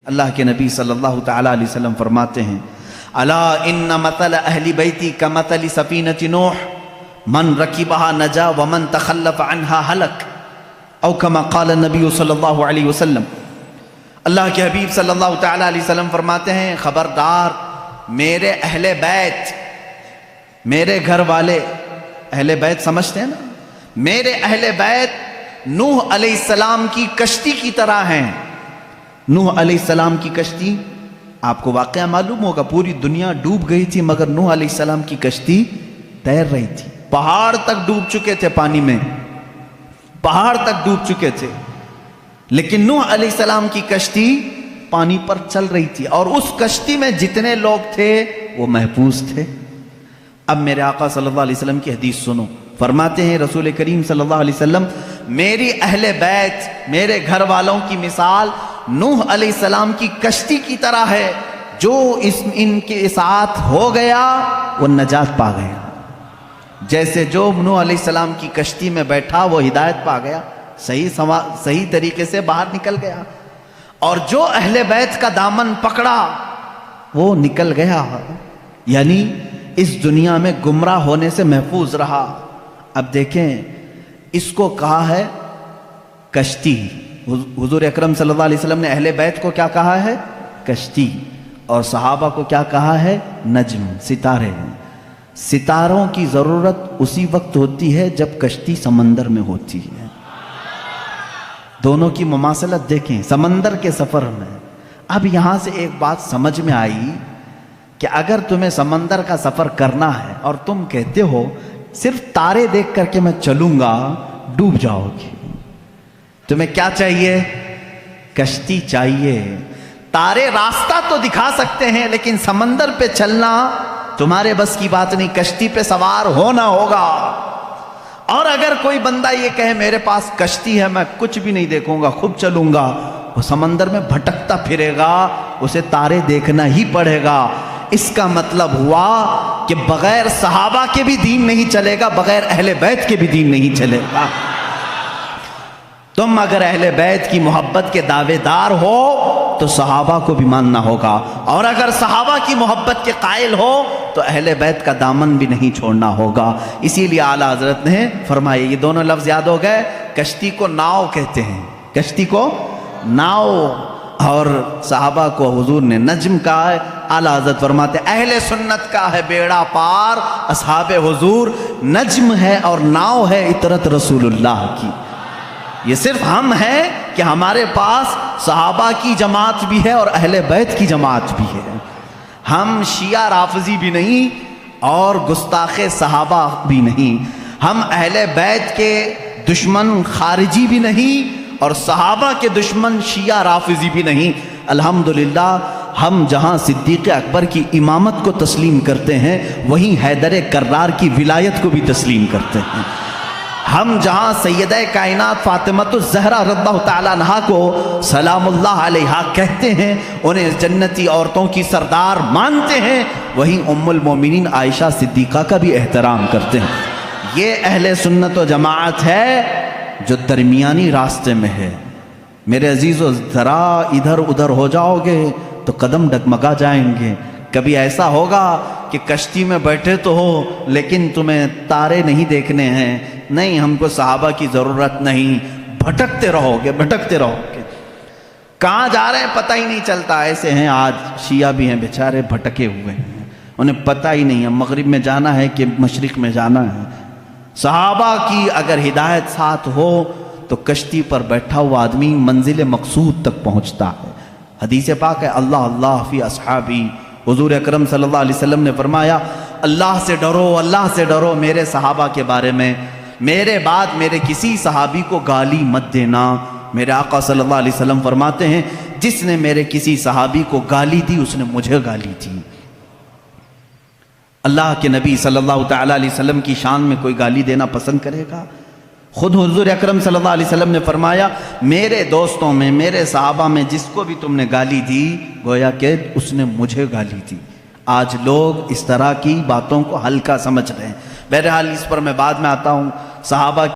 اللہ کے نبی صلی اللہ تعالی علیہ وسلم فرماتے ہیں الا ان مثل اہل بیتی کمثل سفینۃ نوح من رکبها نجا ومن تخلف عنها ہلک او کما قال النبی صلی اللہ علیہ وسلم۔ اللہ کے حبیب صلی اللہ تعالی علیہ وسلم فرماتے ہیں خبردار میرے اہل بیت، میرے گھر والے، اہل بیت سمجھتے ہیں نا، میرے اہل بیت نوح علیہ السلام کی کشتی کی طرح ہیں۔ نوح علیہ السلام کی کشتی، آپ کو واقعہ معلوم ہوگا، پوری دنیا ڈوب گئی تھی مگر نوح علیہ السلام کی کشتی تیر رہی تھی۔ پہاڑ تک ڈوب چکے تھے، پانی میں پہاڑ تک ڈوب چکے تھے، لیکن نوح علیہ السلام کی کشتی پانی پر چل رہی تھی، اور اس کشتی میں جتنے لوگ تھے وہ محفوظ تھے۔ اب میرے آقا صلی اللہ علیہ وسلم کی حدیث سنو، فرماتے ہیں رسول کریم صلی اللہ علیہ وسلم میری اہل بیت، میرے گھر والوں کی مثال نوح علیہ السلام کی کشتی کی طرح ہے، جو ان کے ساتھ ہو گیا وہ نجات پا گیا۔ جیسے جو نوح علیہ السلام کی کشتی میں بیٹھا وہ ہدایت پا گیا، صحیح طریقے سے باہر نکل گیا، اور جو اہل بیت کا دامن پکڑا وہ نکل گیا، یعنی اس دنیا میں گمراہ ہونے سے محفوظ رہا۔ اب دیکھیں اس کو کہا ہے کشتی، حضور اکرم صلی اللہ علیہ وسلم نے اہل بیت کو کیا کہا ہے؟ کشتی، اور صحابہ کو کیا کہا ہے؟ نجم، ستارے۔ ستاروں کی ضرورت اسی وقت ہوتی ہے جب کشتی سمندر میں ہوتی ہے۔ دونوں کی مماثلت دیکھیں سمندر کے سفر میں۔ اب یہاں سے ایک بات سمجھ میں آئی کہ اگر تمہیں سمندر کا سفر کرنا ہے اور تم کہتے ہو صرف تارے دیکھ کر کے میں چلوں گا، ڈوب جاؤ گے۔ تمہیں کیا چاہیے؟ کشتی چاہیے۔ تارے راستہ تو دکھا سکتے ہیں لیکن سمندر پہ چلنا تمہارے بس کی بات نہیں، کشتی پہ سوار ہونا ہوگا۔ اور اگر کوئی بندہ یہ کہے میرے پاس کشتی ہے میں کچھ بھی نہیں دیکھوں گا، خود چلوں گا، وہ سمندر میں بھٹکتا پھرے گا، اسے تارے دیکھنا ہی پڑے گا۔ اس کا مطلب ہوا کہ بغیر صحابہ کے بھی دین نہیں چلے گا، بغیر اہل بیت کے بھی دین نہیں چلے گا۔ تم اگر اہل بیت کی محبت کے دعوے دار ہو تو صحابہ کو بھی ماننا ہوگا، اور اگر صحابہ کی محبت کے قائل ہو تو اہل بیت کا دامن بھی نہیں چھوڑنا ہوگا۔ اسی لیے اعلیٰ حضرت نے فرمایا، یہ دونوں لفظ یاد ہو گئے، کشتی کو ناؤ کہتے ہیں، کشتی کو ناؤ، اور صحابہ کو حضور نے نجم کہا ہے۔ اعلیٰ حضرت فرماتے اہل سنت کا ہے بیڑا پار، اصحاب حضور نجم ہے اور ناؤ ہے اطرت رسول اللہ کی۔ یہ صرف ہم ہیں کہ ہمارے پاس صحابہ کی جماعت بھی ہے اور اہل بیت کی جماعت بھی ہے۔ ہم شیعہ رافضی بھی نہیں اور گستاخ صحابہ بھی نہیں، ہم اہل بیت کے دشمن خارجی بھی نہیں اور صحابہ کے دشمن شیعہ رافضی بھی نہیں۔ الحمدللہ ہم جہاں صدیق اکبر کی امامت کو تسلیم کرتے ہیں وہیں حیدر کرار کی ولایت کو بھی تسلیم کرتے ہیں۔ ہم جہاں سیدہ کائنات فاطمۃ الزہرا رضی اللہ تعالیٰ عنہا کو سلام اللہ علیہا کہتے ہیں، انہیں جنتی عورتوں کی سردار مانتے ہیں، وہیں ام المومنین عائشہ صدیقہ کا بھی احترام کرتے ہیں۔ یہ اہل سنت و جماعت ہے جو درمیانی راستے میں ہے۔ میرے عزیزو ذرا ادھر ادھر ہو جاؤ گے تو قدم ڈگمگا جائیں گے۔ کبھی ایسا ہوگا کہ کشتی میں بیٹھے تو ہو لیکن تمہیں تارے نہیں دیکھنے ہیں، نہیں ہم کو صحابہ کی ضرورت نہیں، بھٹکتے رہو گے بھٹکتے رہو گے، کہاں جا رہے ہیں پتہ ہی نہیں چلتا۔ ایسے ہیں آج شیعہ بھی ہیں بیچارے بھٹکے ہوئے ہیں، انہیں پتہ ہی نہیں ہے مغرب میں جانا ہے کہ مشرق میں جانا ہے۔ صحابہ کی اگر ہدایت ساتھ ہو تو کشتی پر بیٹھا ہوا آدمی منزل مقصود تک پہنچتا ہے۔ حدیث پاک ہے اللہ اللہ فی اصحابی، حضور اکرم صلی اللہ علیہ وسلم نے فرمایا اللہ سے ڈرو، اللہ سے ڈرو میرے صحابہ کے بارے میں، میرے بعد میرے کسی صحابی کو گالی مت دینا۔ میرے آقا صلی اللہ علیہ وسلم فرماتے ہیں جس نے میرے کسی صحابی کو گالی دی اس نے مجھے گالی دی۔ اللہ کے نبی صلی اللہ تعالیٰ علیہ وسلم کی شان میں کوئی گالی دینا پسند کرے گا؟ خود حضور اکرم صلی اللہ علیہ وسلم نے فرمایا میرے دوستوں میں میرے صحابہ میں جس کو بھی تم نے گالی دی گویا کہ اس نے مجھے گالی دی۔ آج لوگ اس طرح کی باتوں کو ہلکا سمجھ رہے ہیں۔ بہرحال اس پر میں بعد میں آتا ہوں۔ صحابہ